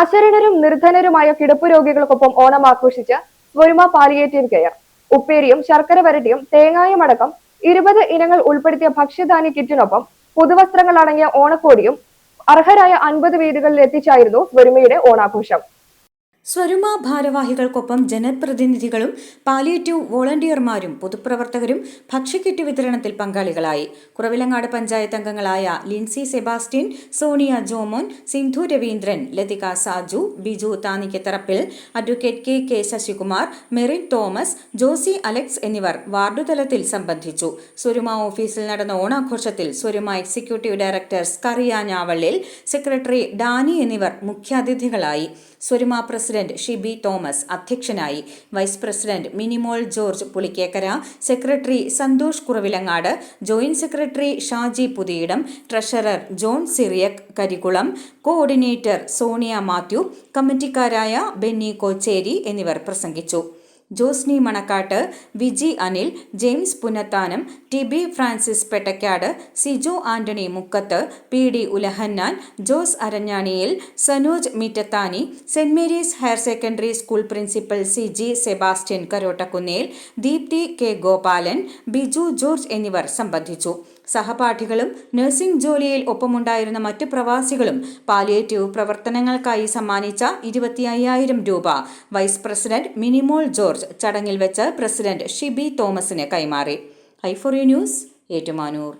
അശരണരും നിർധനരുമായ കിടപ്പ് രോഗികൾക്കൊപ്പം ഓണം ആഘോഷിച്ച് Swaruma palliative care. ഉപ്പേരിയും ശർക്കര വരട്ടിയും തേങ്ങായും അടക്കം 20 ഇനങ്ങൾ ഉൾപ്പെടുത്തിയ ഭക്ഷ്യധാന്യ കിറ്റിനൊപ്പം പുതുവസ്ത്രങ്ങൾ അടങ്ങിയ ഓണക്കോടിയും അർഹരായ 50 വീടുകളിൽ എത്തിച്ചായിരുന്നു സ്വരുമയുടെ ഓണാഘോഷം. സ്വരുമ ഭാരവാഹികൾക്കൊപ്പം ജനപ്രതിനിധികളും പാലിയേറ്റീവ് വോളണ്ടിയർമാരും പൊതുപ്രവർത്തകരും ഭക്ഷ്യക്കിറ്റ് വിതരണത്തിൽ പങ്കാളികളായി. കുറവിലങ്ങാട് പഞ്ചായത്ത് അംഗങ്ങളായ ലിൻസി സെബാസ്റ്റ്യൻ, സോണിയ ജോമോൻ, സിന്ധു രവീന്ദ്രൻ, ലതിക സാജു, ബിജു താനിക്കത്തറപ്പിൽ, അഡ്വക്കേറ്റ് കെ ശശികുമാർ, മെറിൻ തോമസ്, ജോസി അലക്സ് എന്നിവർ വാർഡുതലത്തിൽ സംബന്ധിച്ചു. സ്വരുമ ഓഫീസിൽ നടന്ന ഓണാഘോഷത്തിൽ Swaruma executive director Scaria Njavallil, secretary Dani എന്നിവർ മുഖ്യാതിഥികളായി. സ്വരുമ പ്രസിഡന്റ് ഷിബി തോമസ് അധ്യക്ഷനായി. Vice president Minimol George Pulikkekara, secretary Santhosh Kuravilangad, joint secretary Shaji Puthiyidam, treasurer John Cyriac Karikulam, coordinator Sonia Mathew, കമ്മിറ്റിക്കാരായ ബെന്നി കോച്ചേരി എന്നിവർ പ്രസംഗിച്ചു. Josny Manakkattu, Viji Anil, James Punnathanam, TB Francis Pettakkad, Sijo Antony Mukkath, P D Ulahannan, Jose Aranjaniyil, Sanoj Mittathani, Saint Mary's higher secondary school principal Siji Sebastian Karottukunnel, Deepthi K Gopalan, Biju George എന്നിവർ സംബന്ധിച്ചു. സഹപാഠികളും നഴ്സിംഗ് ജോലിയിൽ ഒപ്പമുണ്ടായിരുന്ന മറ്റു പ്രവാസികളും പാലിയേറ്റീവ് പ്രവർത്തനങ്ങൾക്കായി സമ്മാനിച്ച 25,000 രൂപ വൈസ് പ്രസിഡന്റ് മിനിമോൾ ജോർജ് ചടങ്ങിൽ വെച്ച് പ്രസിഡന്റ് ഷിബി തോമസിന് കൈമാറി. ഐ4യു ന്യൂസ്, ഏറ്റുമാനൂർ.